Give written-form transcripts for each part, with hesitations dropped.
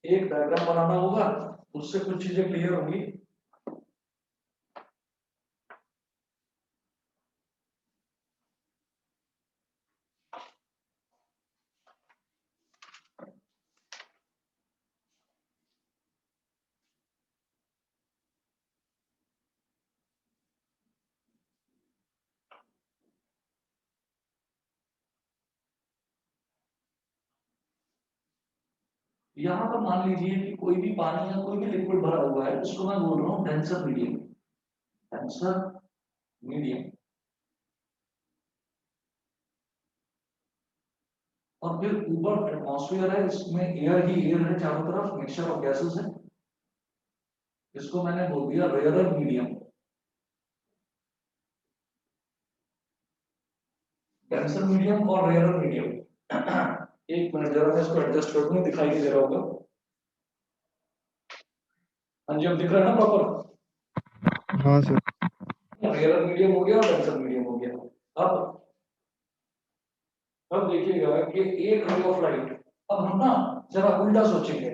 एक डायग्राम बनाना होगा, उससे कुछ चीजें क्लियर होंगी। यहाँ पर मान लीजिए कि कोई भी पानी या कोई भी लिक्विड भरा हुआ है, उसको मैं बोल रहा हूँ डेंसर मीडियम। Denser medium. और फिर ऊपर एटमॉस्फेयर है, इसमें एयर ही एयर है, चारों तरफ मिक्सचर ऑफ गैसेस है। इसको मैंने बोल दिया रेयरर मीडियम। डेंसर मीडियम और रेयरर मीडियम। एक मिनट जरा मैं इसको एडजस्ट कर दूं, दिखाई नहीं दे रहा होगा। हाँ जी, अब दिख रहा है ना प्रॉपर? हाँ सर। रेयरर मीडियम हो गया और डेंसर मीडियम हो गया। अब देखिएगा कि एक रे ऑफ लाइट, अब हम ना जरा उल्टा सोचेंगे।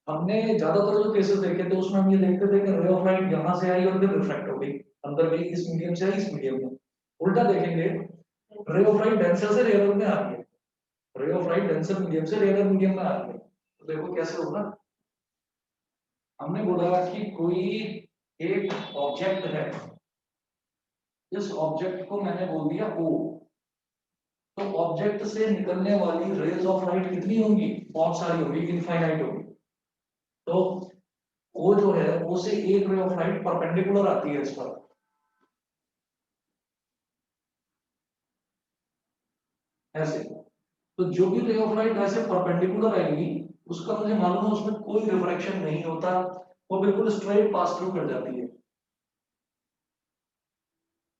हमने ज्यादातर जो केसेस देखे थे उसमें हम ये देखते थे कि रे ऑफ लाइट यहाँ से आई और फिर रिफ्लेक्ट हो गई, अंदर गई, इस मीडियम से आई इस मीडियम में। उल्टा देखेंगे, रे ऑफ लाइट डेंसर से रेयर में आ रही है, ray of light denser medium से रेयर मीडियम में आ रही है। तो देखो कैसे होगा। हमने बोला कि कोई एक ऑब्जेक्ट है, इस ऑब्जेक्ट को मैंने बोल दिया ओ। तो ऑब्जेक्ट से निकलने वाली रेज ऑफ लाइट कितनी होंगी? बहुत सारी होगी, इनफाइनाइट होगी। तो वो जो है वो से एक रे ऑफ लाइट परपेंडिकुलर आती है इस पर, ऐसे। तो जो भी रे ऑफ लाइट ऐसे परपेंडिकुलर आएगी, उसका मुझे मालूम है उसमें कोई रिफ्रैक्शन नहीं होता, वो बिल्कुल स्ट्रेट पास थ्रू कर जाती है।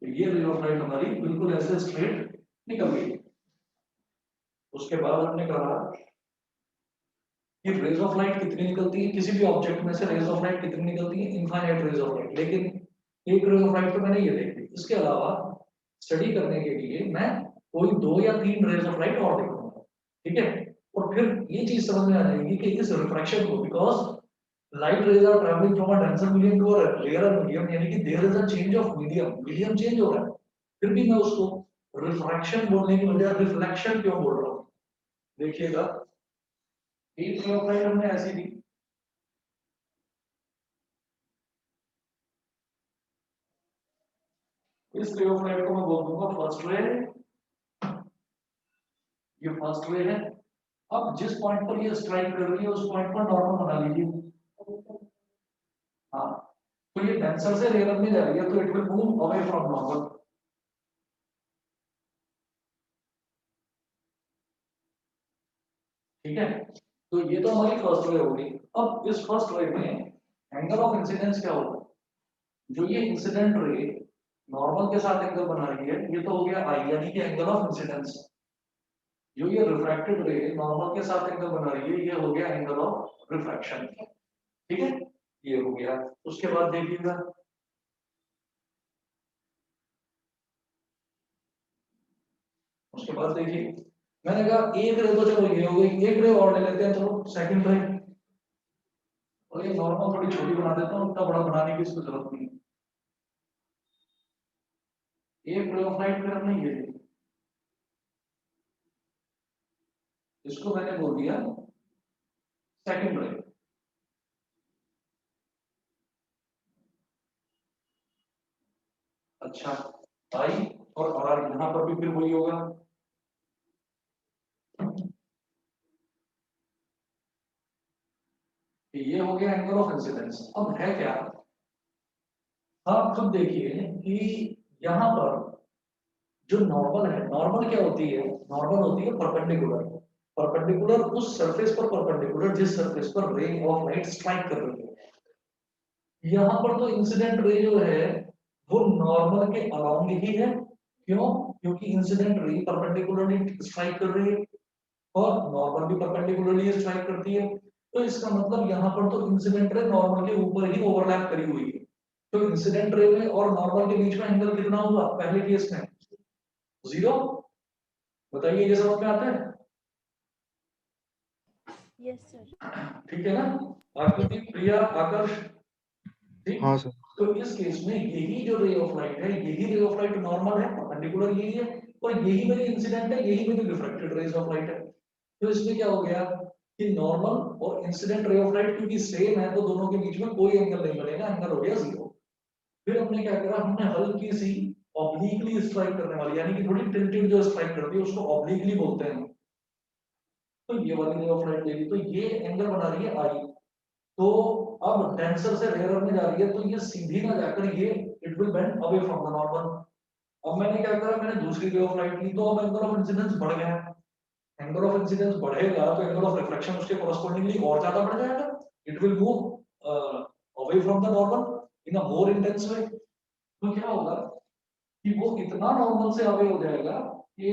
तो ये रे ऑफ लाइट हमारी बिल्कुल ऐसे स्ट्रेट निकल गई। उसके बाद हमने कहा कि रेज ऑफ लाइट कितनी निकलती है, किसी भी ऑब्जेक्ट में से रेज ऑफ लाइट कितनी निकलती है? Infinite rays of light. लेकिन एक रे ऑफ लाइट तो मैंने ये देख ली, इसके अलावा स्टडी करने के लिए मैं कोई 2 या 3 रेज ऑफ लाइट और देखूंगा, ठीक है? और फिर ये चीज समझ में आ जाएगी कि इस रिफ्रैक्शन को, because light rays are traveling from a denser medium to a rarer medium, यानी कि there is a change of medium, medium change हो रहा है। फिर भी मैं उसको रिफ्रैक्शन बोलने की बजाय रिफ्लेक्शन क्यों बोल रहा हूँ? देखिएगा, एक रे ऑफ लाइट हमने ऐसी दी, इस रे ऑफ लाइट को मैं बोल दूंगा फर्स्ट रे, ये फर्स्ट रे है। अब जिस पॉइंट पर ये स्ट्राइक कर रही है उस पॉइंट पर नॉर्मल बना लीजिए। हाँ, तो ये डेंसर से रेयर में जा रही है, तो it will move away from normal, ठीक है? तो ये तो हमारी फर्स्ट रे होगी। अब इस फर्स्ट रे में एंगल ऑफ इंसिडेंस क्या होगा? जो ये इंसिडेंट रे नॉर्मल के साथ एंगल बना रही है, ये तो हो गया आई, यानी कि एंगल ऑफ इंसिडेंस। जो ये रिफ्रैक्टेड रे नॉर्मल के साथ एंगल बना रही है, ये हो गया एंगल ऑफ रिफ्रैक्शन, ठीक है? ये हो गया। उसके बाद देखिएगा, उसके बाद देखिए, मैंने कहा एक रे तो चलो ये हो गई, एक रे और ले लेते हैं, चलो सेकंड रे। और ये नॉर्मल थोड़ी छोटी बना देता हूँ, इतना बड़ा बनाने की इसको जरूरत नहीं। एक रे ऑफ लाइट फिर हमने ये ली, इसको मैंने बोल दिया सेकंड रे। अच्छा, आई और आर यहाँ पर भी फिर वही होगा। ये हो गया एंगल ऑफ इंसिडेंस। अब है क्या, आप खुद देखिए कि यहाँ पर जो नॉर्मल है, नॉर्मल क्या होती है? नॉर्मल होती है परपेंडिकुलर। परपेंडिकुलर उस सरफेस पर परपेंडिकुलर जिस सरफेस पर रे ऑफ लाइट स्ट्राइक कर रही है। यहाँ पर तो इंसिडेंट रे जो है वो नॉर्मल के अराउंड ही है। क्यों? क्योंकि इंसिडेंट रे परपेंडिकुलरली स्ट्राइक कर रही है और नॉर्मल भी परपेंडिकुलरली स्ट्राइक करती है। तो इसका मतलब यहाँ पर तो इंसिडेंट रे नॉर्मल के ऊपर ही ओवरलैप करी हुई है। तो इंसिडेंट रे में और नॉर्मल के बीच में एंगल कितना होगा पहले केस में? 0। बताइए, ये समझ में आता है? Yes sir. ठीक है ना? आकृति, प्रिया, आकर्ष, ठीक। हाँ सर। तो इस केस में यही जो रे ऑफ लाइट है, यही रे ऑफ लाइट नॉर्मल है, परपेंडिकुलर यही है, और यही मेरी इंसिडेंट है, यही मेरी रिफ्लेक्टेड रेज ऑफ लाइट है। तो इसमें क्या हो गया कि नॉर्मल और इंसिडेंट रे ऑफ लाइट क्योंकि सेम है, तो दोनों के बीच में कोई एंगल नहीं बनेगा, एंगल हो गया जीरो। फिर हमने क्या करा, हमने हल्की सी ऑब्लिकली स्ट्राइक करने वाली, यानी कि थोड़ी टिल्टेड जो स्ट्राइक करती है उसको ऑब्लिकली बोलते हैं। तो ये वाली रे ऑफ लाइट लेगी, तो ये एंगल बना रही है आई। तो अब डेंसर से रेयर में जा रही है, तो ये सीधी ना जाकर ये it will bend away from the normal. अब मैंने क्या करा, मैंने दूसरी वे ऑफ लाइट ली, तो अब एंगल ऑफ इंसिडेंस बढ़ गया। एंगल ऑफ इंसिडेंस बढ़ेगा तो एंगल ऑफ रिफ्लेक्शन उसके कोरस्पोंडिंगली और ज्यादा बढ़ जाएगा। It will move away from the normal in a more intense way. तो क्या होगा कि वो इतना नॉर्मल से अवे हो जाएगा कि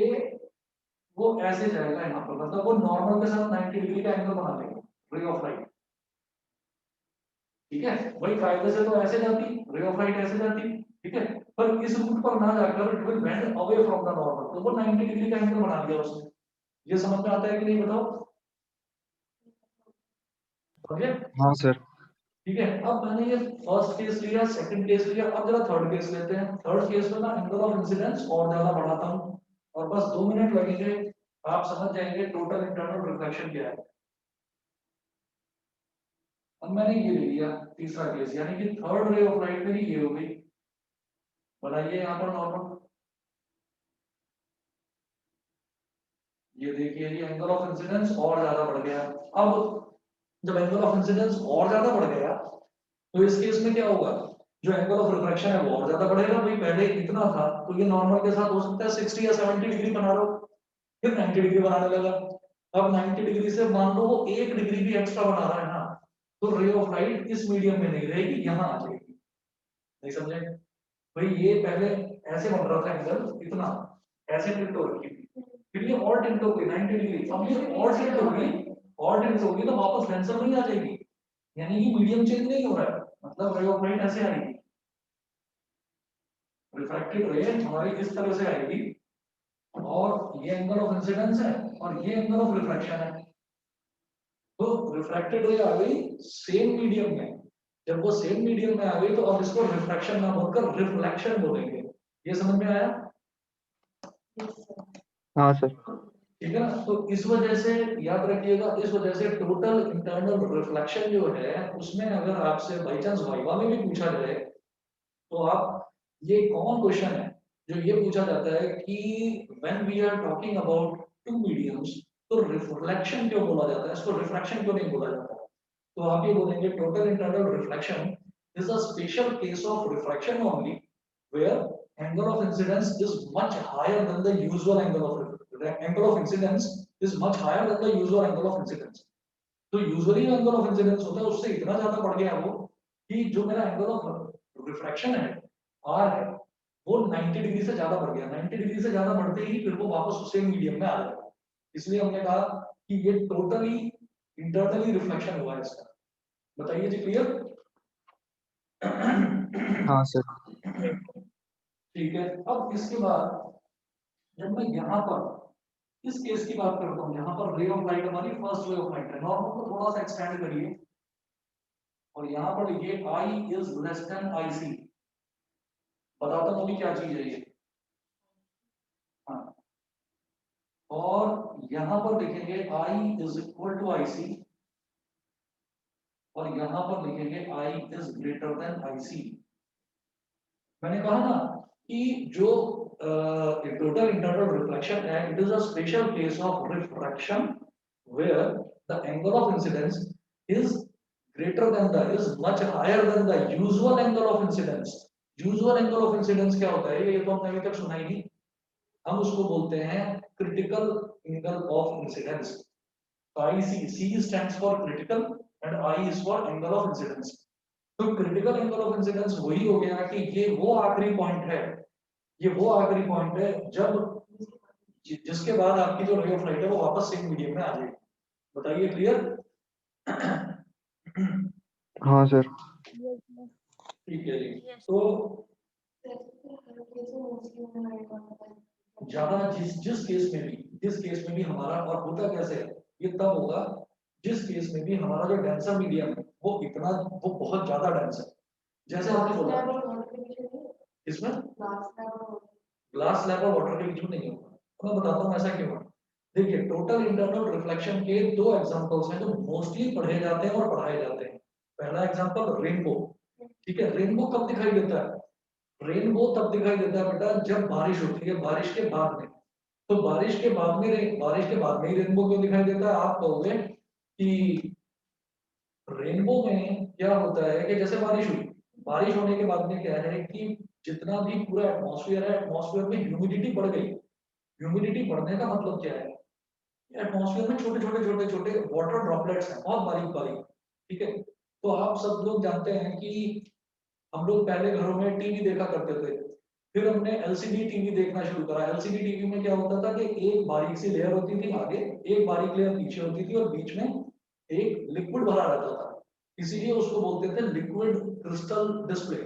वो ऐसे जाएगा यहाँ पर, मतलब वो नॉर्मल के साथ 90 डिग्री का एंगल बना लेगा रे ऑफ लाइट। ठीक है, वही कायदे से तो ऐसे जाती, रे ऑफ लाइट ऐसे जाती, ठीक है, पर इस रूट पर ना जाकर it will bend away from the normal, तो वो 90 डिग्री का एंगल बना लिया उसने। ये समझ में आता है कि नहीं बताओ? समझे? हाँ सर। ठीक है, अब मैंने ये फर्स्ट केस लिया, सेकंड केस लिया, अब जरा थर्ड केस लेते हैं। थर्ड केस में ना एंगल ऑफ इंसिडेंस और ज्यादा बढ़ाता हूं, और बस 2 मिनट लगेंगे, आप समझ जाएंगे टोटल इंटरनल रिफ्लेक्शन क्या है। अब मैंने ये ले लिया तीसरा केस, यानी कि थर्ड रे ऑफ लाइट मेरी ये हो गई। बनाइए यहाँ पर नॉर्मल, ये देखिए ये एंगल ऑफ इंसिडेंस और ज्यादा बढ़ गया। अब जब एंगल ऑफ इंसिडेंस और ज्यादा बढ़ गया, तो इस केस में क्या होगा, जो एंगल ऑफ रिफ्रैक्शन है वो और ज्यादा बढ़ेगा। भाई पहले इतना था, तो ये नॉर्मल के साथ हो सकता है 60 या 70 डिग्री बना रहा हो, फिर 90 डिग्री बनाने लगा। अब 90 डिग्री से मान लो वो 1 डिग्री भी एक्स्ट्रा बना रहा है ना, तो रे ऑफ लाइट इस मीडियम में नहीं रहेगी, यहाँ आ जाएगी। नहीं समझे? भाई ये पहले ऐसे बन रहा था एंगल इतना, ऐसे टिल्ट हो रखी थी, फिर ये और टिल्ट हो गई 90 डिग्री, अब ये और टिल्ट हो गई, और टिल्ट हो गई, तो वापस टेंसर नहीं आ जाएगी, यानी कि मीडियम चेंज नहीं हो रहा है, मतलब रे ऑफ लाइट ऐसे आएगी, रिफ्रैक्टेड रे हमारी इस तरह से आएगी, और ये एंगल ऑफ इंसिडेंस है और ये एंगल ऑफ रिफ्रैक्शन है। तो रिफ्रैक्टेड रे आ गई सेम मीडियम में, जब वो सेम मीडियम में आ गई तो अब इसको रिफ्रैक्शन ना बोलकर रिफ्लेक्शन बोलेंगे। ये समझ में आया? हाँ सर। ठीक है ना? तो इस वजह से याद रखिएगा, इस वजह से टोटल इंटरनल रिफ्लेक्शन जो है उसमें अगर आपसे बाई चांस वाइवा में भी पूछा जाए, तो आप, ये कॉमन क्वेश्चन है जो ये पूछा जाता है कि when we are talking about two mediums, तो रिफ्लेक्शन क्यों बोला जाता है, इसको रिफ्रैक्शन क्यों नहीं बोला जाता? तो आप ये बोलेंगे total internal reflection is a special case of refraction only where angle of incidence is much higher than the usual angle of incidence is much higher than the usual angle of incidence. तो usually जो angle of incidence होता है उससे इतना ज्यादा बढ़ गया वो, कि जो मेरा एंगल ऑफ रिफ्रैक्शन है आर है, वो 90 डिग्री से ज्यादा बढ़ गया। 90 डिग्री से ज्यादा बढ़ते ही फिर वो वापस उसी मीडियम में आ जाएगा। इसलिए हमने कहा कि ये टोटली इंटरनली रिफ्लेक्शन हुआ है इसका। बताइए जी, क्लियर? हाँ सर। ठीक है, अब इसके बाद जब मैं यहाँ पर इस केस की बात करता हूँ, यहाँ पर रे ऑफ लाइट हमारी फर्स्ट रे ऑफ लाइट है, नॉर्मल को थोड़ा सा एक्सटेंड करिए, और यहाँ पर लिखिए I is less then I सी। बताता हूँ अभी क्या चीज है ये। हाँ, और यहाँ पर लिखेंगे I is equal to I C, और यहाँ पर लिखेंगे I is greater then I सी। मैंने कहा ना कि जो टोटल इंटरनल रिफ्लेक्शन है, it is a special case of refraction where the angle of incidence is greater than the is much higher than the usual angle of incidence. usual angle of incidence क्या होता है, ये तो हमने अभी तक सुना ही नहीं। हम उसको बोलते हैं critical angle of incidence। IC, C stands for critical and I is for angle of incidence। तो क्रिटिकल एंगल ऑफ इंसिडेंस वही हो गया कि ये वो आखिरी पॉइंट है, ये वो आखिरी पॉइंट है जब जिसके बाद आपकी जो रे ऑफ लाइट है वो वापस सेम मीडियम में आ जाएगी। बताइए, क्लियर? हाँ सर। ठीक है जी। तो ज्यादा जिस जिस केस में भी हमारा, और होता कैसे है, ये तब होगा जिस केस में भी हमारा जो डेंसर मीडियम है वो बहुत ज्यादा डेंस है, जैसे आपने बोला इसमें ग्लास स्लैब और वाटर के बीच में नहीं होगा। तो मैं बताता हूँ ऐसा क्यों है। देखिए टोटल इंटरनल रिफ्लेक्शन के दो एग्जांपल्स हैं जो मोस्टली पढ़े जाते हैं और पढ़ाए जाते हैं। पहला एग्जांपल रेनबो, ठीक है। रेनबो कब दिखाई देता है? रेनबो तब दिखाई देता है बेटा जब बारिश होती है, बारिश के बाद में। तो बारिश के बाद में ही रेनबो क्यों दिखाई देता है? आप कहोगे कि रेनबो में क्या होता है कि जैसे बारिश हुई, बारिश होने के बाद में क्या है कि जितना भी पूरा एटमॉस्फेयर है, एटमॉस्फेयर में ह्यूमिडिटी बढ़ गई। ह्यूमिडिटी बढ़ने का मतलब क्या है? एटमॉस्फेयर में छोटे छोटे छोटे छोटे वाटर ड्रॉपलेट्स हैं, बहुत बारीक बारीक, ठीक है। तो आप सब लोग जानते हैं कि हम लोग पहले घरों में टीवी देखा करते थे, फिर हमने एलसीडी टीवी देखना शुरू करा। एलसीडी टीवी में क्या होता था कि एक बारीक सी लेयर होती थी आगे, एक बारीक लेयर पीछे होती थी और बीच में एक लिक्विड भरा रहता था, इसीलिए उसको बोलते थे लिक्विड क्रिस्टल डिस्प्ले,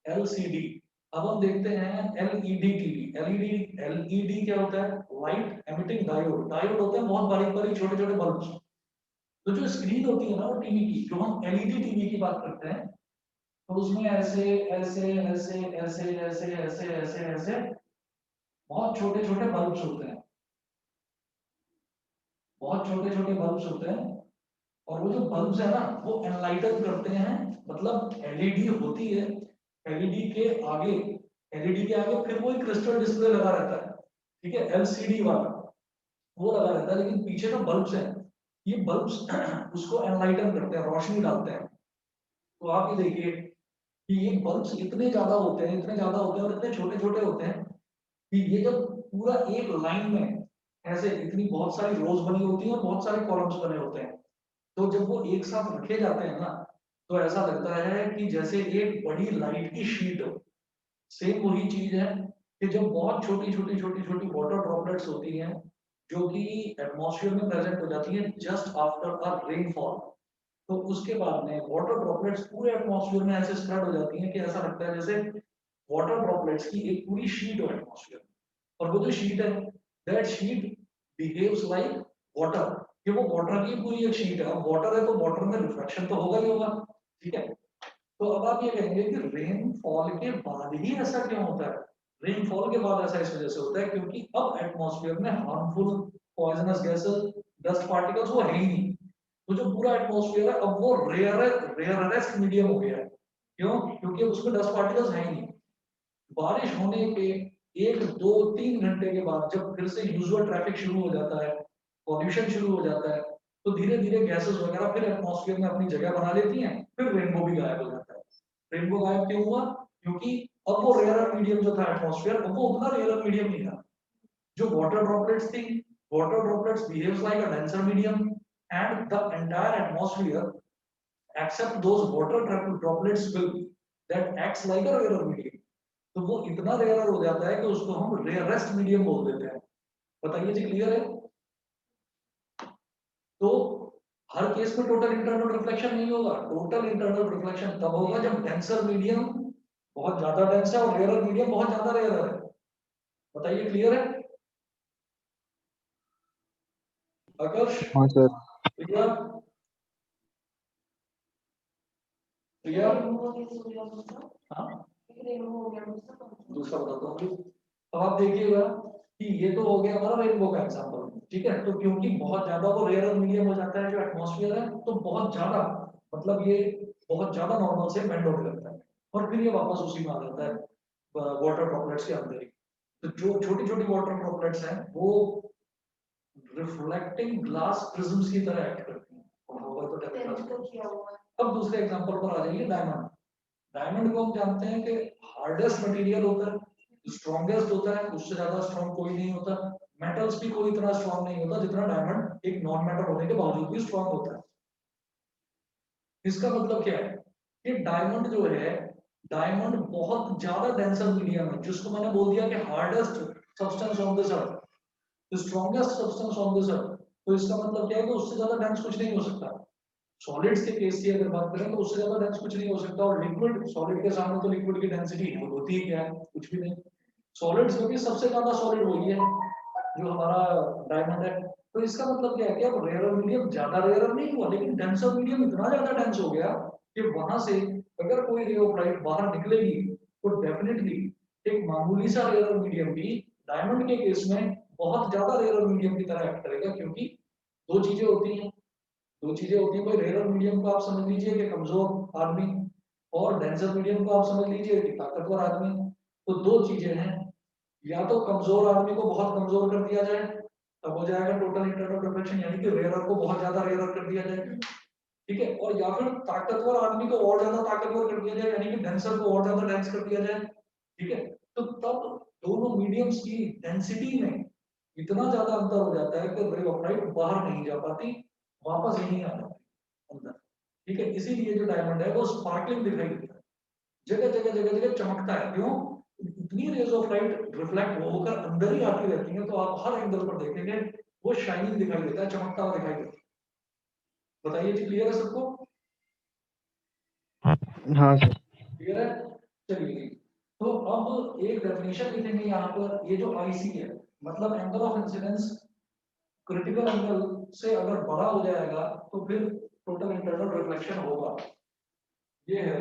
एलसीडी। अब हम देखते हैं एलईडी टीवी। एलईडी एलईडी क्या होता है? Light emitting diode. डायोड होते हैं बहुत बारीक बारीक छोटे छोटे बल्ब। तो जो स्क्रीन होती है ना वो टीवी की, जो हम एलईडी टीवी की बात करते हैं, तो उसमें ऐसे ऐसे ऐसे ऐसे ऐसे ऐसे ऐसे ऐसे बहुत छोटे छोटे बल्ब्स होते हैं, बहुत छोटे छोटे बल्ब्स होते हैं। और वो जो बल्ब्स है ना वो एनलाइटन करते हैं, मतलब एलईडी होती है, एलईडी के आगे एलईडी के आगे फिर वो एक क्रिस्टल डिस्प्ले लगा रहता है, ठीक है, एलसीडी वाला वो लगा रहता है, लेकिन पीछे जो बल्ब्स हैं ये बल्ब्स उसको एनलाइटन करते हैं, रोशनी डालते हैं। तो आप ये देखिए कि ये बल्ब्स इतने ज्यादा होते हैं, इतने ज्यादा होते हैं और इतने छोटे छोटे होते हैं कि ये जब पूरा एक लाइन में ऐसे इतनी बहुत सारी रोज बनी होती हैं और बहुत सारे कॉलम्स बने होते हैं, तो जब वो एक साथ रखे जाते हैं ना तो ऐसा लगता है कि जैसे एक बड़ी लाइट की शीट हो। सेम वही चीज है कि जब बहुत छोटी छोटी छोटी छोटी वाटर ड्रॉपलेट्स होती हैं जो कि एटमॉस्फेयर में प्रेजेंट हो जाती है जस्ट आफ्टर अ रेनफॉल, तो उसके बाद में वाटर ड्रॉपलेट्स पूरे एटमॉस्फेयर में ऐसे स्प्रेड हो जाती हैं कि ऐसा लगता है जैसे वाटर ड्रॉपलेट्स की एक पूरी शीट हो एटमॉस्फेयर। और वो जो शीट है, that sheet behaves like water, कि वो वाटर की पूरी एक शीट है। अब वाटर है तो वाटर में रिफ्लेक्शन तो होगा ही होगा, ठीक है। तो अब आप ये कहेंगे कि रेनफॉल के बाद ही ऐसा क्यों होता है? रेनफॉल के बाद ऐसा इस वजह से होता है क्योंकि अब एटमॉस्फेयर में harmful poisonous gases, dust particles वो है ही नहीं। तो जो पूरा एटमॉस्फेयर है अब वो रेयरेस्ट मीडियम हो गया है। क्यों? क्योंकि उसमें डस्ट पार्टिकल्स है ही नहीं। बारिश होने के 1 2 3 घंटे के बाद जब फिर से यूजुअल ट्रैफिक शुरू हो जाता है, पॉल्यूशन शुरू हो जाता है, तो धीरे धीरे गैसेस वगैरह फिर एटमॉस्फेयर में अपनी जगह बना लेती हैं, फिर रेनबो भी गायब हो जाता है। रेनबो गायब क्यों हुआ? क्योंकि अब वो रेयर मीडियम जो था एटमॉस्फेयर, अब वो उतना रेयर मीडियम नहीं था। जो वाटर ड्रॉपलेट्स थी, water droplets behaves like a denser medium and the entire atmosphere except those water droplets will that acts like a rarer medium। तो वो इतना रेयर हो जाता है कि उसको हम रेयरेस्ट मीडियम बोल देते हैं। बताइए जी, क्लियर है? तो हर केस में टोटल इंटरनल रिफ्लेक्शन नहीं होगा। टोटल इंटरनल रिफ्लेक्शन तब होगा जब डेंसर मीडियम बहुत ज्यादा डेंस है और रेयर मीडियम बहुत ज्यादा रेयर है। बताइए, क्लियर है? आकर्ष, हाँ सर। क्लियर? क्लियर? हाँ, दूसरा बताता हूँ। अब आप देखिएगा कि ये तो हो गया हमारा रेनबो का एग्जांपल, ठीक है। तो क्योंकि बहुत ज्यादा वो रेयर मीडियम हो जाता है जो एटमॉस्फेयर है, तो बहुत ज्यादा, मतलब ये बहुत ज्यादा नॉर्मल से बेंड होने लगता है और फिर ये वापस उसी में आ जाता है वाटर ड्रॉपलेट्स के अंदर ही। तो जो छोटी छोटी वाटर ड्रॉपलेट्स हैं वो रिफ्लेक्टिंग ग्लास प्रिज्म्स की तरह एक्ट करती हैं। और होगा तो टेलीग्राफ। अब दूसरे एग्जांपल पर आ जाइए, डायमंड। डायमंड को हम जानते हैं कि हार्डेस्ट मटेरियल होता है, स्ट्रॉन्गेस्ट होता है, उससे ज्यादा स्ट्रॉन्ग कोई नहीं होता। मेटल्स भी कोई इतना स्ट्रॉन्ग नहीं होता जितना डायमंड एक नॉन मेटल होने के बावजूद भी स्ट्रॉन्ग होता है। इसका मतलब क्या है कि डायमंड जो है, डायमंड बहुत ज्यादा डेंसर मीडियम है, जिसको मैंने बोल दिया कि hardest substance on this earth, strongest substance on this earth. तो इसका मतलब क्या है कि उससे ज्यादा डेंस कुछ नहीं हो सकता। सॉलिड्स के केस की अगर बात करें तो उससे ज्यादा डेंस कुछ नहीं हो सकता। और लिक्विड, सॉलिड के सामने तो लिक्विड की डेंसिटी होती ही क्या है, कुछ भी नहीं। सॉलिड्स में भी सबसे ज्यादा सॉलिड वही है जो हमारा डायमंड है। तो इसका मतलब क्या है कि अब रेयर मीडियम ज्यादा रेयर नहीं हुआ, लेकिन डेंसर मीडियम इतना ज्यादा डेंस हो गया कि वहां से अगर कोई रे ऑफ लाइट बाहर निकलेगी तो डेफिनेटली एक मामूली सा रेयर मीडियम भी डायमंड के केस में बहुत ज्यादा रेयर मीडियम की तरह एक्ट करेगा, क्योंकि दो चीजें होती हैं, दो चीजें होती हैं। कोई रेयर मीडियम को आप समझ लीजिए कि कमजोर आदमी, और डेंसर मीडियम को आप समझ लीजिए कि ताकतवर आदमी। तो दो चीजें हैं, या तो कमजोर आदमी को बहुत कमजोर कर दिया जाए, तब हो जाएगा टोटल इंटरनल रिफ्लेक्शन, यानी कि रेयर को बहुत ज्यादा रेयर कर दिया जाए, ठीक है। और या फिर ताकतवर आदमी को और ज्यादा ताकतवर कर दिया जाए, यानी कि डेंसर को और ज्यादा डेंस कर दिया जाए, ठीक है। तो तब दोनों मीडियम्स की डेंसिटी में इतना ज्यादा अंतर हो जाता है कि रे ऑफ लाइट बाहर नहीं जा पाती, वापस यहीं आ जाती है अंदर, ठीक है। इसीलिए जो डायमंड है वो स्पार्कलिंग दिखाई देता है, जगह जगह जगह जगह चमकता है। क्यों? इतनी रेज ऑफ लाइट रिफ्लेक्ट होकर अंदर ही आती रहती है, तो आप हर एंगल पर देखेंगे वो शाइनिंग दिखाई देता है, चमकता हुआ दिखाई देता है। बताइए जी, क्लियर है सबको? हाँ सर। क्लियर है? चलिए जी। तो अब एक डेफिनेशन लिखेंगे यहाँ पर, ये जो आईसी है मतलब angle of incidence critical angle से अगर बड़ा हो जाएगा तो फिर टोटल इंटरनल रिफ्लेक्शन होगा। ये है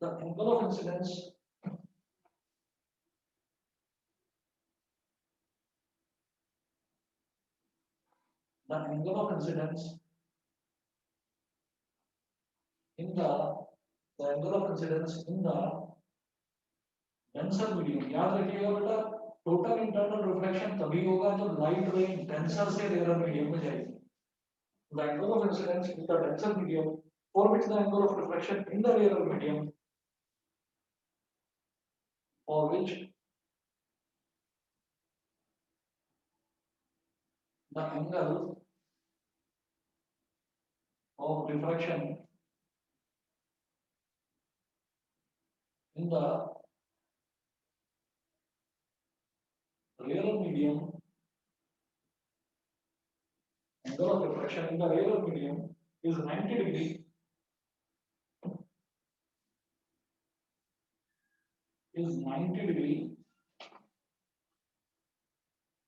the angle of incidence the angle of incidence in the angle of incidence in the denser medium। याद रखिएगा बेटा, टोटल इंटरनल रिफ्लेक्शन तभी होगा जब लाइट रे डेंसर से रेयर मीडियम में जाएगी। The angle of incidence in the denser medium for which the angle of reflection in the rarer medium for which the angle of refraction in the rarer medium, angle of refraction in the rarer medium is 90 degree, is 90 degree,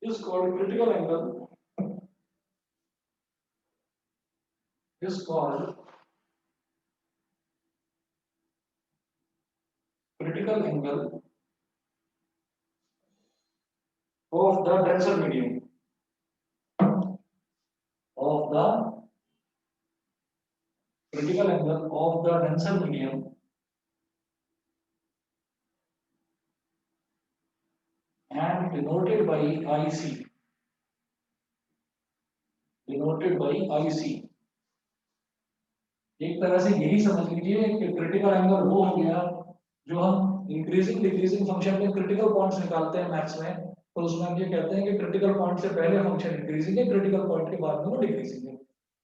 is called critical angle, is called critical angle of the denser medium, of the critical angle of the denser medium, and denoted by IC, denoted by IC। एक तरह से यही समझ लीजिए कि critical angle वो हो गया जो हम इंक्रीजिंग डिक्रीजिंग फंक्शन में क्रिटिकल पॉइंट्स निकालते हैं मैथ्स में, तो उसमें हम ये कहते हैं कि क्रिटिकल पॉइंट से पहले फंक्शन इंक्रीजिंग है, क्रिटिकल पॉइंट के बाद में वो डिक्रीजिंग है।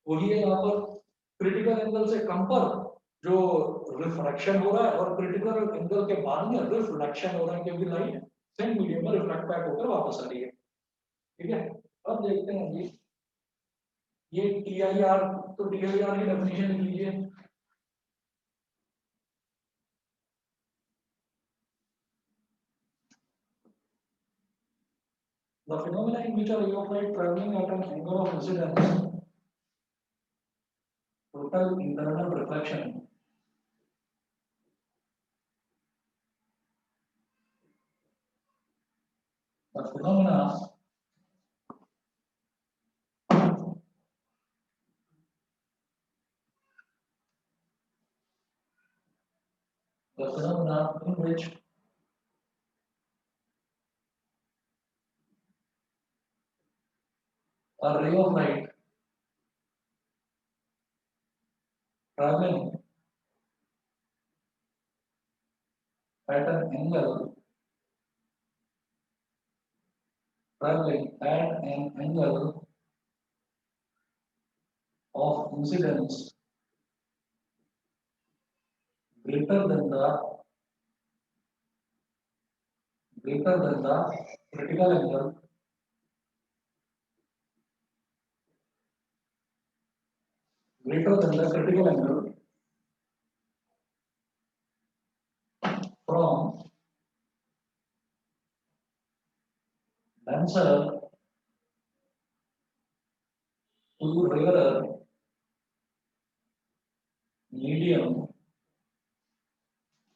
वही है यहाँ पर, क्रिटिकल एंगल से कम पर जो रिफ्रैक्शन हो रहा है और क्रिटिकल एंगल के बाद में रिफ्लेक्शन हो रहा है, क्योंकि लाइट सेम मीडियम में रिफ्लेक्ट बैक होकर वापस आ रही है, ठीक है। अब देखते हैं ये टी आई आर, तो टी आई आर की डेफिनेशन लिख लीजिए। The phenomena in which a ray of light traveling at an angle of incidence, total internal reflection, the phenomena in which a ray of light traveling at an angle, traveling at an angle of incidence greater than the critical angle, greater than the critical angle from denser rarer medium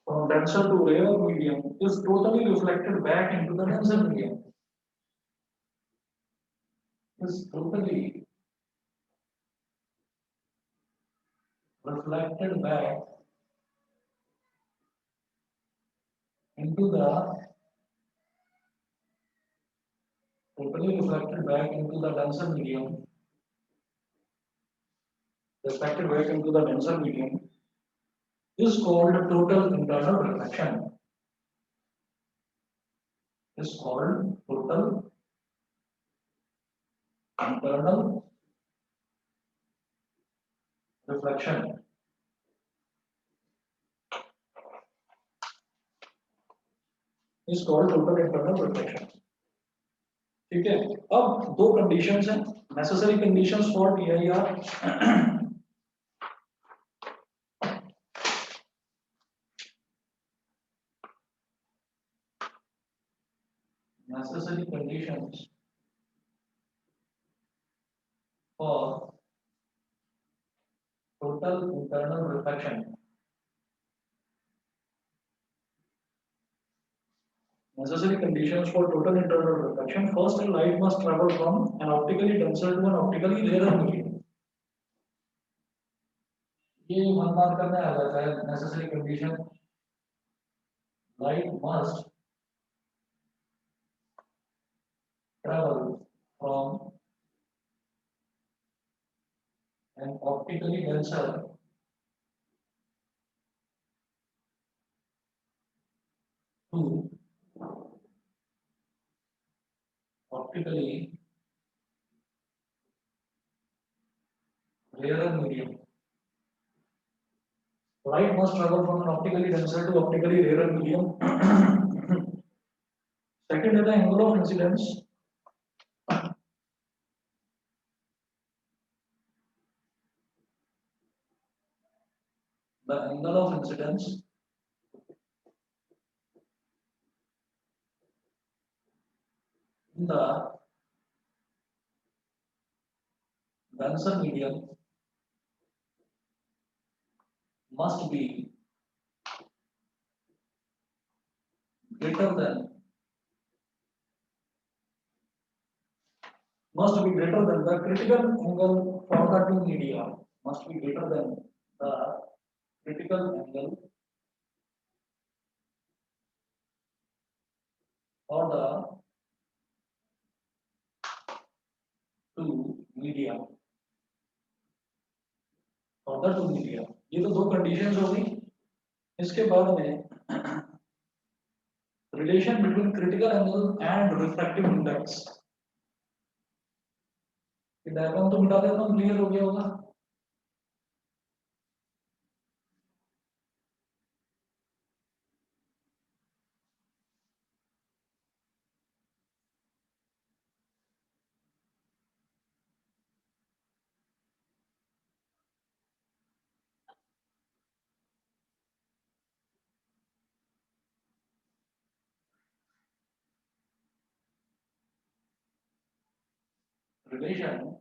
from denser to rarer medium is totally reflected back into the denser medium. Is totally reflected back into the denser medium. Reflected back into the denser medium is called total internal reflection. Is called total internal reflection. Is called total internal reflection. ठीक है, अब दो conditions हैं, necessary conditions for TIR. Necessary conditions for total internal reflection. Necessary conditions for total internal reflection. First, light must travel from an optically denser to an optically rarer medium. ये one mark करने आ जाता है necessary condition. Light must travel from an optically denser to optically rarer medium. Light must travel from an optically denser to optically rarer medium. Second is the angle of incidence. The angle of incidence in the denser medium must be greater than the critical angle for the two media. Must be greater than the critical angle for the two media. For the two media. ये तो दो conditions हो गई. इसके बाद में relation between critical angle and refractive index. Diagram तो मिटा देता हूँ, क्लियर हो गया होगा. Relation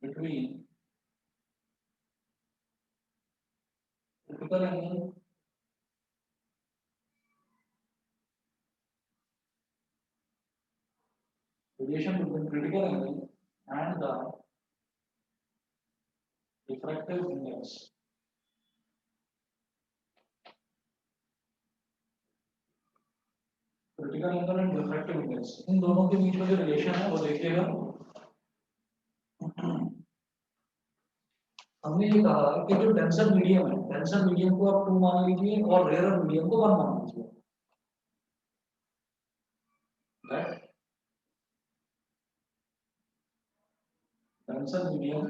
between critical angle and the refractive index. Critical angle and refractive index. इन दोनों के बीच में जो रिलेशन है वो देखिएगा. हमने ये कहा कि जो डेंसर मीडियम है, डेंसर मीडियम को आप 2 मान लीजिए और रेयर मीडियम को 1 मान लीजिए. डेंसर मीडियम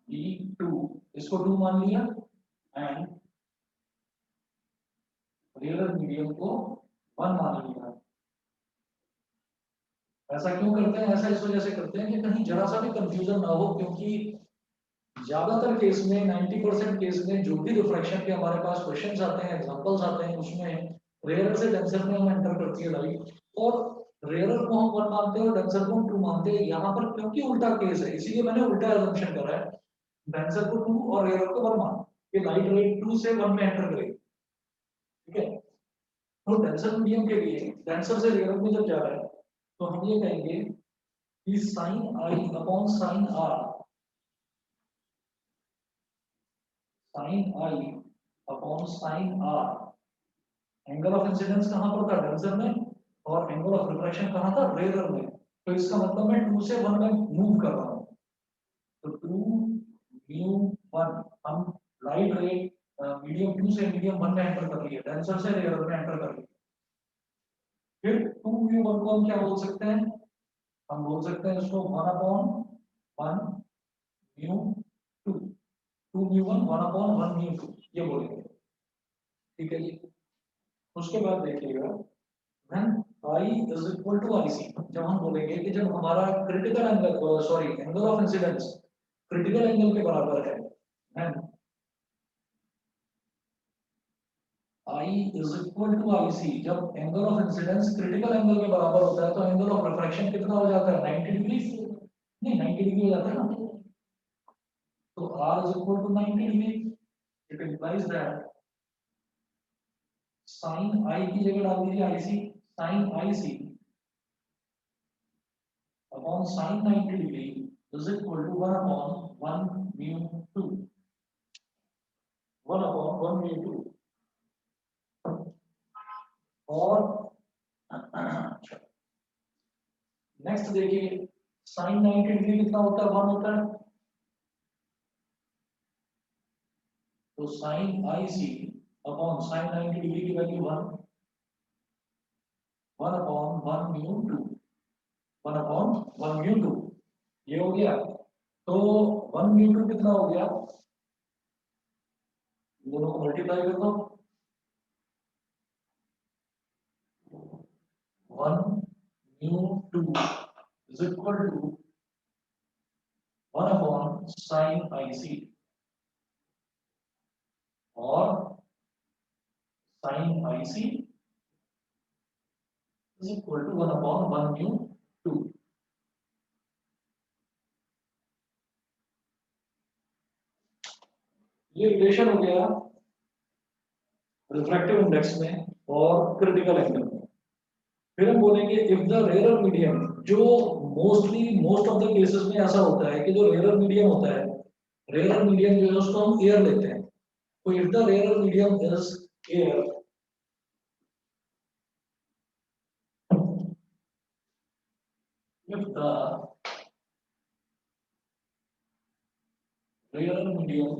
D2 इसको 2 मान लिया एंड रेयर मीडियम को 1 मान लिया. ऐसा क्यों करते हैं? ऐसा इस वजह से करते हैं कि कहीं जरा सा भी कंफ्यूजन ना हो, क्योंकि ज्यादातर केस में 90% केस में जो भी रिफ्रैक्शन के हमारे पास क्वेश्चंस आते हैं, एग्जांपल्स आते हैं, उसमें रेयर से डेंसर में हम एंटर करती है लाइट. और रेयरर को हम 1 मानते हैं और डेंसर को हम 2 मानते हैं। यहाँ पर क्योंकि उल्टा केस है इसीलिए मैंने उल्टा assumption करा है, डेंसर को 2 और रेयरर को 1 मान कि लाइट रे 2 से 1 में एंटर करेगी, ठीक है। तो डेंसर मीडियम के लिए डेंसर से रेयरर में जब जा रहा है तो हम ये कहेंगे कि sine i upon sine r, sine i upon sine r, angle of incidence कहां पर था, डेंसर में, और एंगल ऑफ रिफ्रैक्शन कहां था, रेयरर में। तो इसका मतलब मैं 2 से 1 में मूव कर रहा हूं, तो 2 म्यू 1 हम लाइट रे मीडियम 2 से मीडियम 1 में एंटर कर लिया, डेंसर से रेयरर में एंटर कर लिया। फिर 2 म्यू 1 को हम क्या बोल सकते हैं, हम बोल सकते हैं इसको 1 upon 1 mu 2, 2 mu 1 1 upon 1 mu 2 ये बोलेंगे, ठीक है जी। उसके बाद देखिएगा when I is equal to IC, जब हम बोलेंगे कि जब हमारा critical angle, sorry angle of incidence critical angle के बराबर है, when I is equal to IC, जब angle of incidence critical angle के बराबर होता है तो एंगल ऑफ रिफ्रैक्शन कितना हो जाता है, 90 डिग्री, नहीं 90 डिग्री हो जाता है ना, तो R is equal to 90 degree, it implies that sin I की जगह डाल दीजिए IC, sin IC upon sin 90 degree is equal to 1 upon 1 mu 2, 1 upon 1 mu 2, और नेक्स्ट देखिए sin 90 डिग्री कितना होता है, 1 होता है, तो sin IC upon sin 90 degree की value 1, 1 upon 1 mu 2, 1 upon 1 mu 2 ये हो गया। तो 1 mu 2 कितना हो गया, दोनों को मल्टीप्लाई कर दो, 1 mu 2 is equal to 1 upon sin IC, और sin IC is equal to 1 upon 1 mu 2। ये रिलेशन हो गया रिफ्रैक्टिव इंडेक्स में और क्रिटिकल एंगल में। फिर हम बोलेंगे इफ द रेयर मीडियम, जो मोस्ट ऑफ द केसेस में ऐसा होता है कि जो रेयर मीडियम होता है, रेयर मीडियम जो है उसको हम एयर लेते हैं, तो if the rare medium is air, if the real medium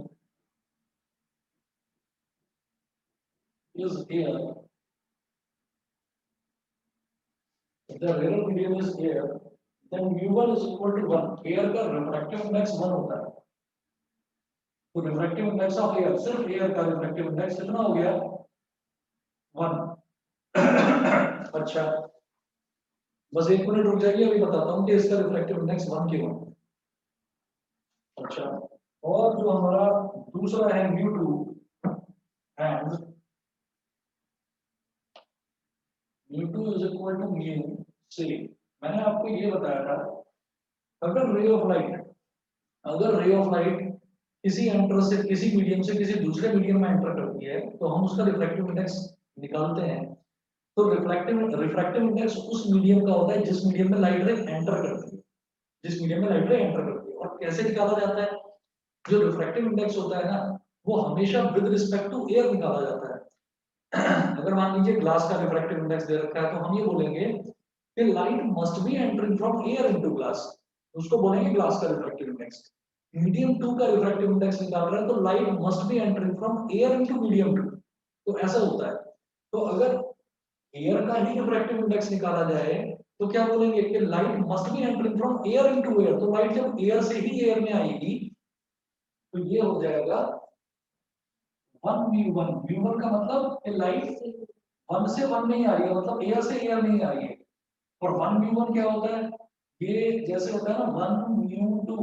is air, if the real medium is air, then mu1 is equal to 1, air का refractive index 1 होता है, तो refractive index of air, सिर्फ air का refractive index कितना हो गया, 1। अच्छा बस 1 मिनट रुक जाइए, अभी बताता हूँ कि इसका रिफ्रैक्टिव इंडेक्स 1 क्यों है। अच्छा, और जो हमारा दूसरा है mu2 and mu2 is equal to mu से, मैंने आपको ये बताया था अगर रे ऑफ लाइट, अगर रे ऑफ लाइट किसी एंटर से, किसी मीडियम से किसी दूसरे मीडियम में एंटर करती है तो हम उसका रिफ्रैक्टिव इंडेक्स निकालते हैं। तो रिफ्रैक्टिव इंडेक्स उस मीडियम का होता है जिस मीडियम में लाइट रे एंटर करती है, जिस मीडियम में लाइट रे एंटर करती है। और कैसे निकाला जाता है, जो रिफ्रैक्टिव इंडेक्स होता है ना वो हमेशा विद रिस्पेक्ट टू एयर निकाला जाता है। अगर मान लीजिए ग्लास का रिफ्रैक्टिव इंडेक्स दे रखा है तो हम ये बोलेंगे कि light must be entering from air into glass, उसको बोलेंगे ग्लास का रिफ्रैक्टिव इंडेक्स। मीडियम 2 का रिफ्रैक्टिव इंडेक्स निकाल रहा है तो light must be entering from air into medium 2, तो ऐसा होता है। तो अगर एयर का ही रिफ्रैक्टिव इंडेक्स निकाला जाए तो क्या बोलेंगे कि light must be entering from air into air, तो लाइट जब एयर से ही एयर में आएगी तो ये हो जाएगा 1 mu1, mu1 का मतलब कि लाइट 1 से 1 नहीं आ रही है, मतलब एयर से एयर नहीं आ रही है। और 1 mu1 क्या होता है, ये जैसे होता है ना 1 mu2,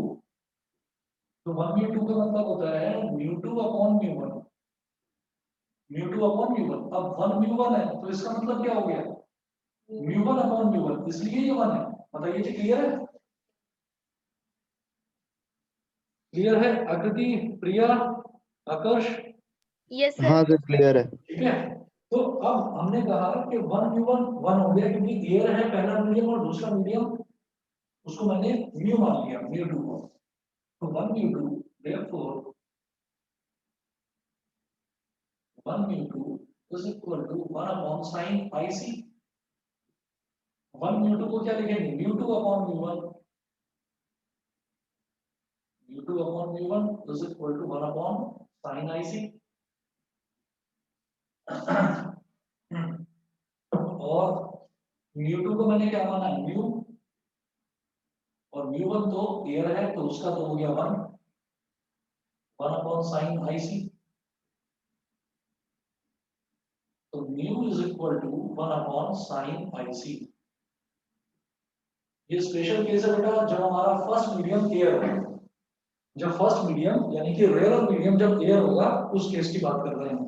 तो 1 mu2 का मतलब होता है mu2 upon mu1, mu2 upon mu1। अब 1 mu1 है तो इसका मतलब क्या हो गया, mu one upon mu one, इसलिए ये वन है। बताइए जी, क्लियर है? क्लियर है आकृति, प्रिया, आकर्ष? Yes sir. हाँ सर क्लियर है। ठीक है, तो अब हमने कहा कि वन म्यू वन वन हो गया, क्योंकि एयर है पहला मीडियम और दूसरा मीडियम, उसको मैंने म्यू मान लिया, म्यू टू को। तो one mu two, therefore one mu two is equal to one upon sine I C. One mu two को क्या लिखेंगे? Mu two upon mu one, mu two upon mu one is equal to one upon sine I C. और mu two को मैंने क्या माना है? Mu, और म्यू वन तो एयर है, तो उसका तो हो गया वन, वन अपॉन साइन आई सी। तो mu is equal to one upon sine I C. ये स्पेशल केस है बेटा, जब हमारा फर्स्ट मीडियम एयर हो, जब फर्स्ट मीडियम यानी कि रेयर मीडियम जब एयर होगा, उस केस की बात कर रहे हैं।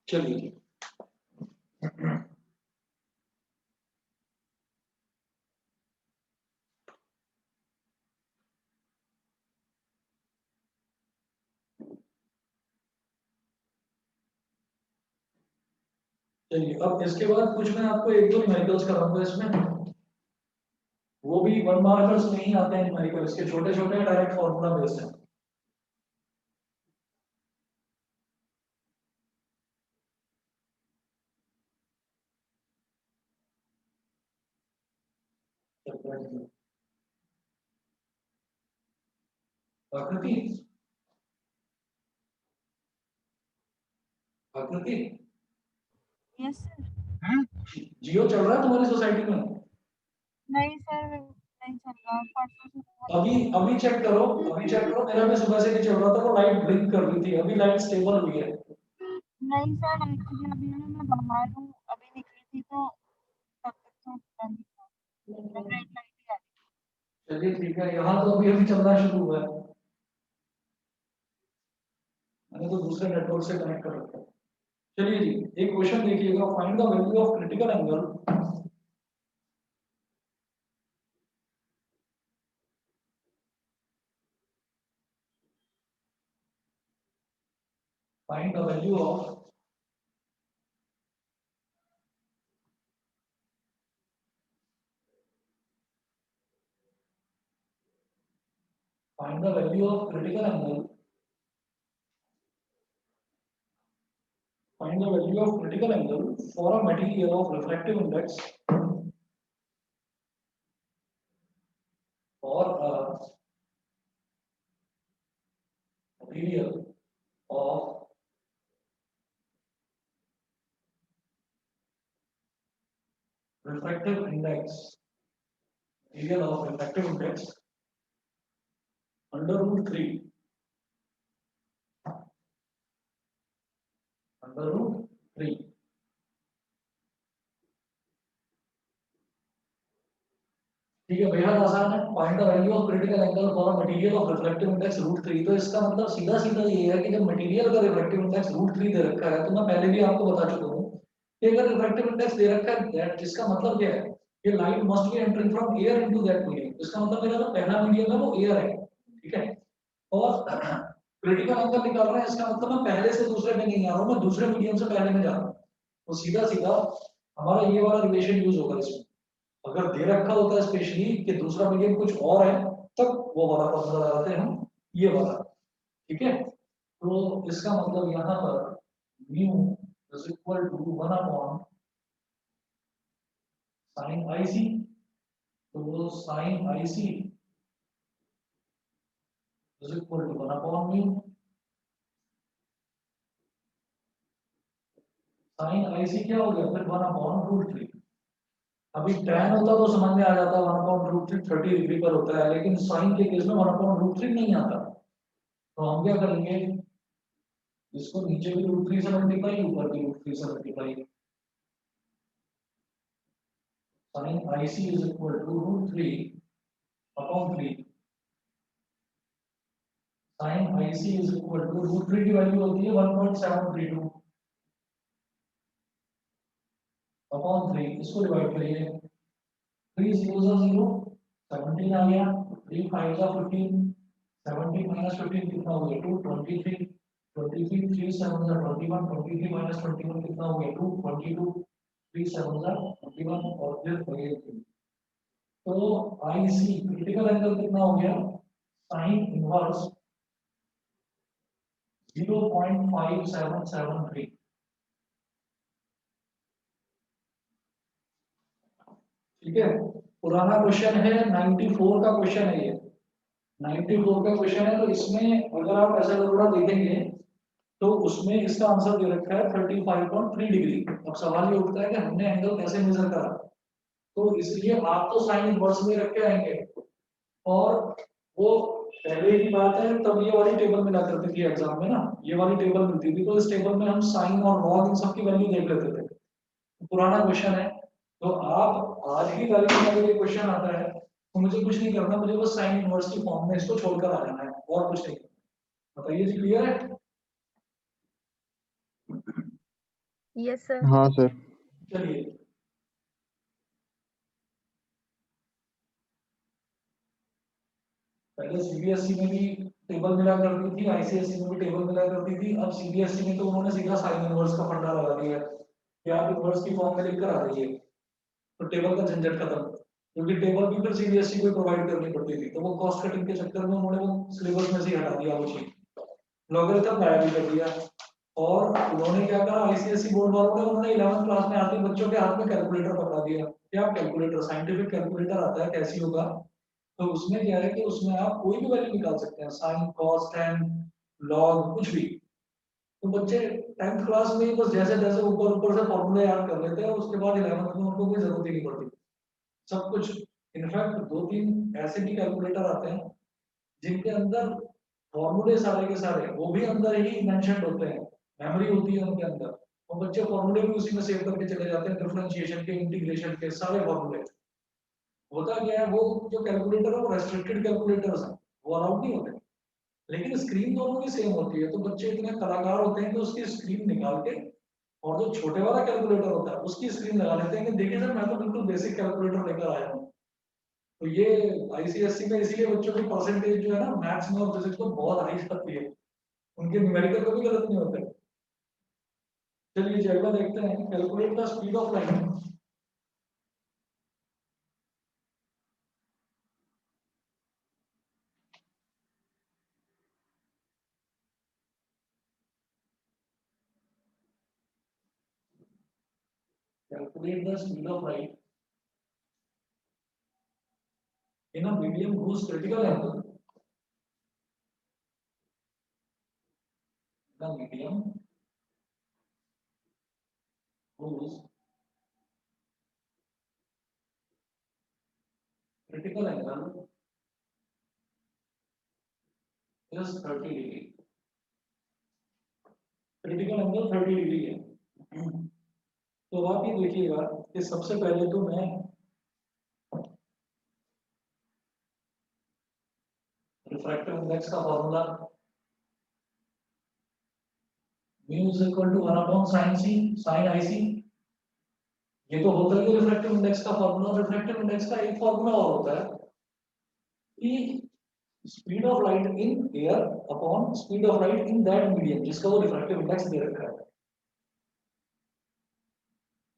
चलिए, चलिए अब इसके बाद कुछ मैं आपको एक दो न्यूमेरिकल्स कराऊंगा इसमें, वो भी वन मार्कर्स नहीं आते हैं न्यूमेरिकल्स के, छोटे छोटे डायरेक्ट फॉर्मूला बेस्ड है। आकृति, आकृति, यस सर। जियो चल रहा है तुम्हारी सोसाइटी में? नहीं सर, नहीं चल रहा, परसों से बहुत अभी अभी चेक करो, अभी चेक करो, मेरा भी सुबह से नहीं चल रहा था, वो लाइट ब्लिंक कर रही थी, अभी लाइट स्टेबल हुई है। नहीं सर, एक्चुअली अभी ना मैं बाहर हूँ, अभी निकली थी तो तब तक तो पता नहीं था, मतलब रेड लाइट ही आ रही। चलिए ठीक है, यहाँ तो अभी अभी चलना शुरू हुआ है, मैंने तो दूसरे नेटवर्क से कनेक्ट कर रखा है। चलिए जी, एक क्वेश्चन देखिएगा, find the value of critical angle, find the value of find the value of critical angle, find the value of critical angle for a material of refractive index, for a material of refractive index, material of refractive index under root 3, under root 3। ठीक है, बेहद आसान है। Find the value of critical angle for a material of refractive index root 3। तो इसका मतलब सीधा सीधा ये है कि जब मटेरियल का रिफ्रैक्टिव इंडेक्स रूट 3 दे रखा है, तो मैं पहले भी आपको बता चुका हूँ कि अगर रिफ्रैक्टिव इंडेक्स दे रखा है दैट, इसका मतलब क्या है कि light must be entering from air into that medium. इसका मतलब मेरा जो पहला मीडियम है वो एयर है, ठीक है। और क्रिटिकल एंगल निकाल रहे हैं, इसका मतलब मैं पहले से दूसरे में नहीं आ रहा हूँ, मैं दूसरे मीडियम से पहले में जा रहा हूँ। तो सीधा सीधा हमारा ये वाला रिलेशन यूज होगा इसमें। अगर दे रखा होता है स्पेशली कि दूसरा मीडियम कुछ और है, तब वो वाला फॉर्मूला लगाते हैं हम, ये वाला, ठीक है। तो इसका मतलब यहाँ पर mu is equal to one upon sine I C. तो sine I C is equal to one upon mu, sine I C क्या हो गया फिर? One upon root 3। अभी tan होता तो समझ में आ जाता, वन अपॉन रूट 3 30 डिग्री पर होता है, लेकिन साइन के केस में वन अपॉन रूट 3 नहीं आता। तो हम क्या करेंगे, इसको नीचे भी रूट 3 से मल्टीप्लाई, ऊपर भी रूट 3 से multiply. sin IC is equal to root 3 upon 3. sin IC is equal to root 3 की वैल्यू होती है 1.732 अपॉन 3, इसको डिवाइड करिए 3 0 0 17 आ गया, 3 5 का 15, 17 minus 15 कितना हो गया 2 23, 23 3 7 जा 21, 23 minus 21 कितना हो गया 2 22, 3 7 जा 21 और फिर again 3। तो IC क्रिटिकल एंगल कितना हो गया sin इनवर्स 0.5773। ठीक है, पुराना क्वेश्चन है 94 का क्वेश्चन है ये, 94 का क्वेश्चन है। तो इसमें अगर आप ऐसा थोड़ा देखेंगे तो उसमें इसका आंसर दे रखा है 35.3 डिग्री। अब सवाल ये उठता है कि हमने एंगल कैसे मेजर करा, तो इसलिए आप तो साइन इनवर्स में रख के आएंगे और वो पहले की बात है तब ये वाली टेबल मिला करती थी एग्जाम में ना, ये वाली टेबल मिलती थी, तो इस टेबल में हम साइन और लॉग इन सब की वैल्यू देख लेते थे। पुराना क्वेश्चन है, तो आप आज की तारीख में अगर ये क्वेश्चन आता है तो मुझे कुछ नहीं करना, मुझे बस साइन इनवर्स की फॉर्म में इसको छोड़कर आ जाना है और कुछ नहीं करना। बताइए जी, क्लियर है? Yes sir. हाँ सर। चलिए पहले सीबीएसई में भी टेबल मिला करती थी, आईसीएसई में भी टेबल मिला करती थी। अब सीबीएसई में तो उन्होंने सीधा साइन इनवर्स का फंडा लगा दिया है कि आप इनवर्स की फॉर्म में लिखकर आ जाइए, तो टेबल का झंझट खत्म। क्योंकि टेबल भी फिर सीबीएसई को प्रोवाइड करनी पड़ती थी, तो वो कॉस्ट कटिंग के चक्कर में उन्होंने वो सिलेबस में से हटा दिया, वो चीज लॉगरिथम गायब भी कर दिया। और उन्होंने क्या करा आईसीएसई बोर्ड वालों ने, उन्होंने 11th क्लास में आते बच्चों के हाथ में कैलकुलेटर पकड़ा दिया कि आप कैलकुलेटर, साइंटिफिक कैलकुलेटर आता है कैसी होगा, तो उसमें क्या है कि उसमें आप कोई भी वैल्यू निकाल सकते हैं, साइन कॉस टेन लॉग कुछ भी। तो बच्चे 10th क्लास में ही बस जैसे जैसे ऊपर ऊपर से फॉर्मूले याद कर लेते हैं, उसके बाद 11th में उनको कोई जरूरत ही नहीं पड़ती सब कुछ। इनफैक्ट 2-3 ऐसे भी कैलकुलेटर आते हैं जिनके अंदर फॉर्मूले सारे के सारे वो भी अंदर ही मेंशन होते हैं, मेमोरी होती है उनके अंदर, और बच्चे फॉर्मूले भी उसी में सेव करके चले जाते हैं, डिफरेंशिएशन के इंटीग्रेशन के सारे फॉर्मूले। होता क्या है, वो जो कैलकुलेटर है वो रेस्ट्रिक्टेड कैलकुलेटर्स हैं, वो अलाउड नहीं होते, लेकिन स्क्रीन दोनों की सेम होती है। तो बच्चे इतने कलाकार होते हैं कि उसकी स्क्रीन निकाल के और जो छोटे वाला कैलकुलेटर होता है उसकी स्क्रीन लगा लेते हैं कि देखिए सर मैं तो बिल्कुल बेसिक कैलकुलेटर लेकर आया हूँ। तो ये आईसीएससी में इसीलिए बच्चों की परसेंटेज जो है ना मैथ्स में और फिजिक्स में बहुत हाई आती है, उनके न्यूमेरिकल को भी गलत नहीं होते। चलिए जी अगला देखते हैं, calculate the speed of light. Calculate the speed of light in a medium whose critical angle, the medium whose critical angle is 30 degree। Critical angle 30 degree है। तो आप ये देखिएगा कि सबसे पहले तो मैं रिफ्रैक्टिव इंडेक्स का formula mu is equal to 1 upon sin c sin ic, ये तो होता ही है रिफ्रैक्टिव इंडेक्स का फॉर्मूला। रिफ्रैक्टिव इंडेक्स का एक फॉर्मूला और होता है कि speed of light in air upon speed of light in that medium जिसका वो रिफ्रैक्टिव इंडेक्स दे रखा है।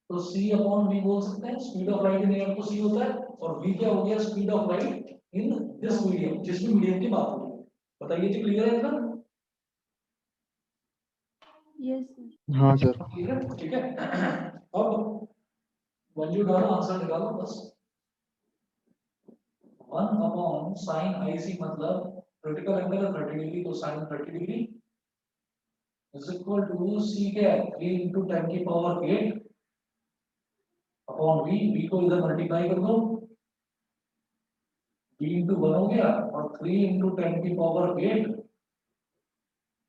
तो c अपॉन v बोल सकते हैं, speed of light in air को c होता है, और v क्या हो गया speed of light in this medium, जिस भी मीडियम की बात हो रही है। बताइए जी क्लियर है ना? Yes sir. हाँ सर। ठीक है ठीक है। अब वैल्यू डालो, आंसर निकालो बस। 1 अपॉन साइन आईसी मतलब क्रिटिकल एंगल है 30 डिग्री, तो sine 30 degree is equal to सी क्या है 3 into 10 की पावर 8 अपॉन v को इधर मल्टीप्लाई कर दो, v into 1 हो गया, और 3 into 10 की power 8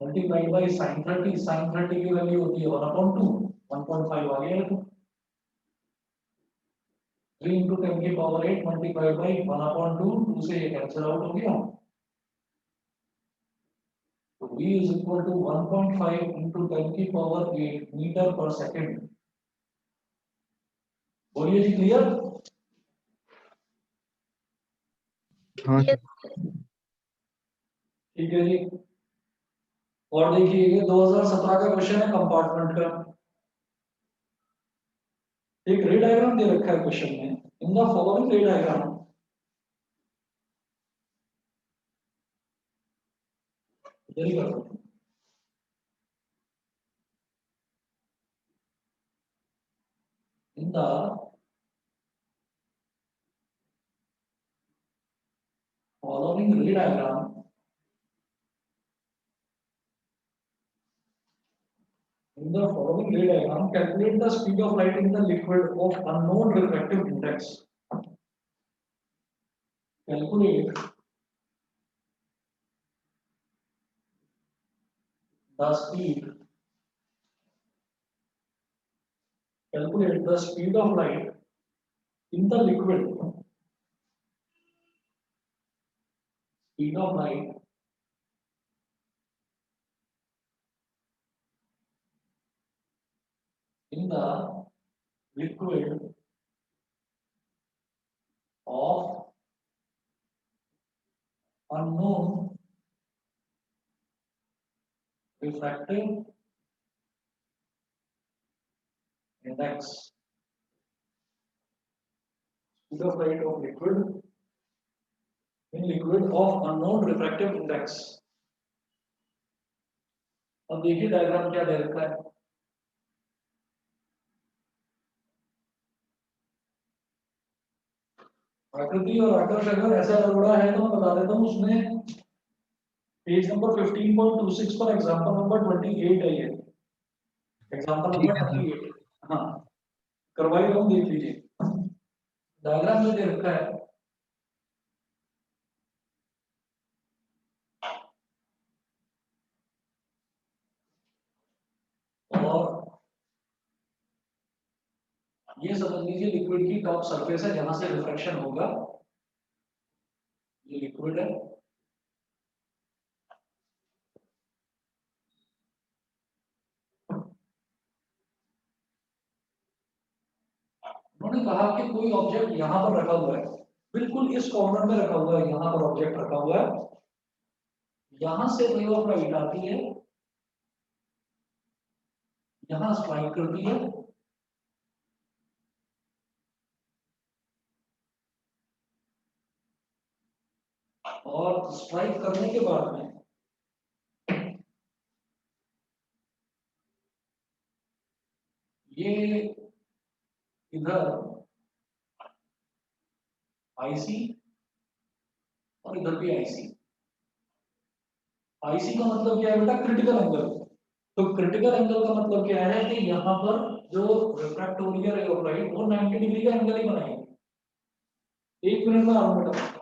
multiply by sine 30, sine 30 की वैल्यू होती है 1/2, 1.5 आ गया। 3 into 10 की पावर 8 मल्टीप्लाई बाई 1/2, 2 से ये कैंसिल आउट हो गया, तो v is equal to 1.5 into 10 की पावर 8 मीटर पर सेकंड। बोलिए जी, क्लियर? हाँ सर। ठीक है जी। और देखिए ये 2017 का क्वेश्चन है कंपार्टमेंट का। एक रे डायग्राम दे रखा है क्वेश्चन में, इन द फॉलोइंग रे डायग्राम जल्दी कर दो। In the following ray diagram, in the following ray diagram, calculate the speed of light in the liquid of unknown refractive index. Calculate the speed. Calculate the speed of light in the liquid. Speed of light in the liquid of unknown refractive index. Speed of light of liquid in liquid of unknown refractive index. अब देखिए diagram क्या दे रखा है। आकृति और आकर्ष अगर ऐसा जुड़ा है तो मैं बता देता हूँ, उसमें पेज नंबर 15.26 पर एग्जांपल नंबर 28 है, ये एग्जांपल ठीक नंबर है सर। 28। हाँ, करवाई रहा हूँ, देख लीजिए डायग्राम में दे रखा है। और ये समझ लीजिए लिक्विड की टॉप सरफेस है जहां से रिफ्लेक्शन होगा, ये लिक्विड है। उन्होंने कहा कि कोई ऑब्जेक्ट यहां पर रखा हुआ है, बिल्कुल इस कॉर्नर में रखा हुआ है, यहां पर ऑब्जेक्ट रखा हुआ है, यहां से रे ऑफ लाइट आती है, यहां स्ट्राइक करती है, और स्ट्राइक करने के बाद में ये इधर आईसी और इधर भी आईसी। आईसी का मतलब क्या है बेटा? Critical angle. तो क्रिटिकल एंगल का मतलब क्या है कि यहाँ पर जो रिफ्रैक्ट हो रही है रे ऑफ लाइट वो 90 डिग्री का एंगल ही बनाएगी। एक मिनट में आऊंगा बेटा।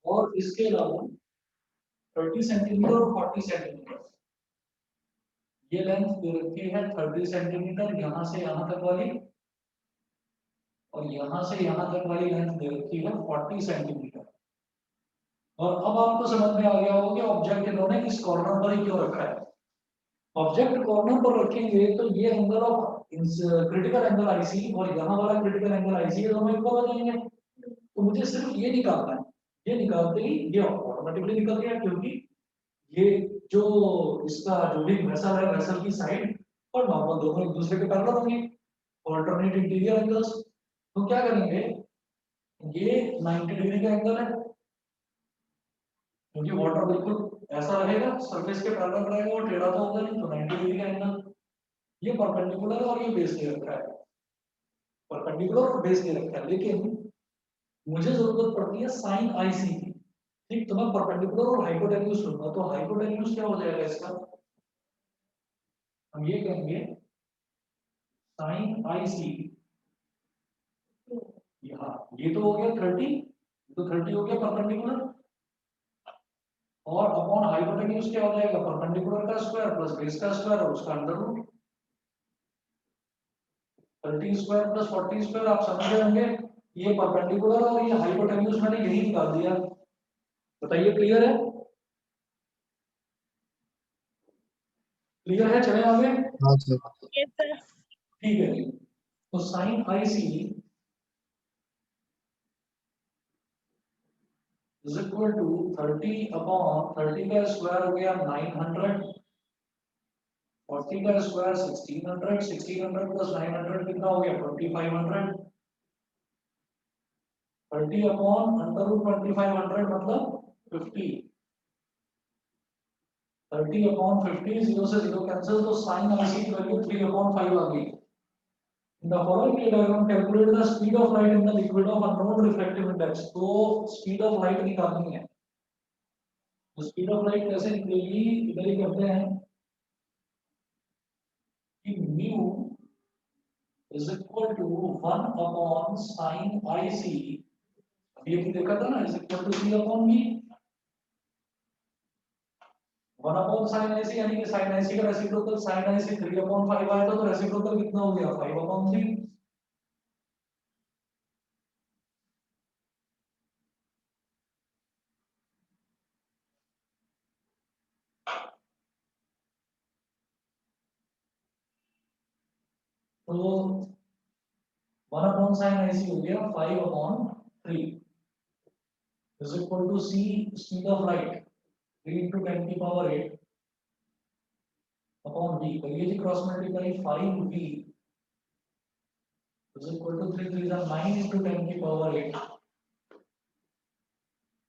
और इसके अलावा 30 सेंटीमीटर और 40 सेंटीमीटर ये लेंथ दे रखी है। 30 सेंटीमीटर यहाँ से यहाँ तक वाली, और यहाँ से यहाँ तक वाली लेंथ दे रखी है 40 सेंटीमीटर। और अब आपको समझ में आ गया होगा कि ऑब्जेक्ट इन्होंने इस कॉर्नर पर ही क्यों रखा है। ऑब्जेक्ट कॉर्नर पर रखेंगे तो ये angle of critical angle IC और यहाँ वाला क्रिटिकल एंगल आईसी ये दोनों इक्वल हो जाएंगे। तो मुझे सिर्फ ये निकालना है, ये निकालते ही ये ऑटोमेटिकली निकल गया, क्योंकि ये जो इसका जो भी वेसल है, वेसल की साइड और नॉर्मल दोनों एक दूसरे के पैरेलल होंगे, ऑल्टरनेट इंटीरियर एंगल्स। तो क्या करेंगे, ये 90 डिग्री का एंगल है क्योंकि वाटर बिल्कुल ऐसा रहेगा, सरफेस के पैरेलल रहेगा और टेढ़ा तो होगा नहीं, तो 90 डिग्री का एंगल। ये परपेंडिकुलर और ये बेस दे रखा है, परपेंडिकुलर और बेस दे रखा है, लेकिन मुझे जरूरत पड़ती है साइन आईसी की। ठीक, तो मैं परपेंडिकुलर और हाइपोटेन्यूज लूंगा, तो हाइपोटेन्यूज क्या हो जाएगा इसका, हम ये कहेंगे साइन आईसी। हाँ, ये तो हो गया 30, तो 30 हो गया परपेंडिकुलर, और अपॉन हाइपोटेन्यूज क्या हो जाएगा, परपेंडिकुलर का स्क्वायर प्लस बेस का स्क्वायर और उसका under root. 30 square plus 40 square, आप समझ गए होंगे, ये परपेंडिकुलर और ये हाइपोटेन्यूज मैंने यही निकाल दिया। बताइए क्लियर है, क्लियर है, चले आगे। हाँ सर। Yes sir. ठीक है, तो sine I C is equal to 30 upon 30 का स्क्वायर हो गया 900, 40 का स्क्वायर 1600, 1600 प्लस 900 कितना हो गया 2500, 30 अपॉन अंडर रूट 2500 मतलब 50, 30 अपॉन 50, 0 से 0 कैंसिल, तो साइन आईसी की वैल्यू 3 अपॉन 5 आ गई। In the following diagram, calculate the speed of light in the liquid of unknown refractive index. तो speed of light निकालनी है, तो speed of light कैसे निकलेगी, इधर ही करते हैं कि mu is equal to 1 upon sin IC, ये भी देखा था ना, is equal to C upon V, 1 upon sin IC, यानी कि sin IC का रेसिप्रोकल sin IC 3 upon 5 आया था, तो रेसिप्रोकल कितना हो गया 5 upon 3। तो 1 upon sin IC हो गया 5 upon 3 is equal to C speed of light 3 into 10 की पावर 8 upon V, करिए जी cross multiply, 5V is equal to 3 3 is 9 into 10 की पावर 8,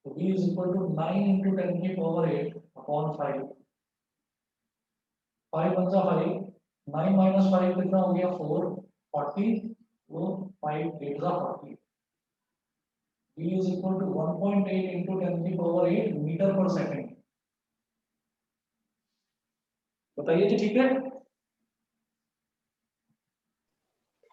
तो V is equal to 9 into 10 की पावर 8 upon 5, 5 1 जा 5, 9 minus 5 कितना हो गया 4, 40, तो 5 8 जा 40, V is equal to 1.8 into 10 की पावर 8 मीटर पर सेकंड। बताइए जी, ठीक है।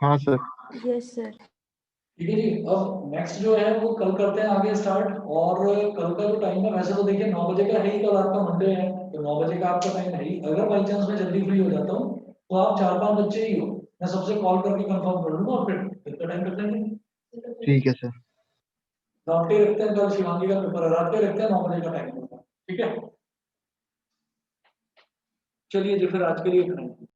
हाँ सर। Yes sir. ठीक है जी, अब नेक्स्ट जो है वो कल करते हैं आगे स्टार्ट, और कल का जो टाइम है वैसे तो देखिए 9 बजे का है ही, कल आपका मंडे है, तो 9 बजे का आपका टाइम है ही। अगर बाई चांस मैं जल्दी फ्री हो जाता हूँ तो आप 4-5 बच्चे ही हो, मैं सबसे कॉल करके कंफर्म कर लूंगा और फिर का टाइम कर लेंगे। ठीक है सर। रात के रखते हैं, कल शिवांगी का पेपर है, रात के रखते हैं 9 बजे का टाइम, ठीक है। चलिए जी, फिर आज के लिए इतना ही।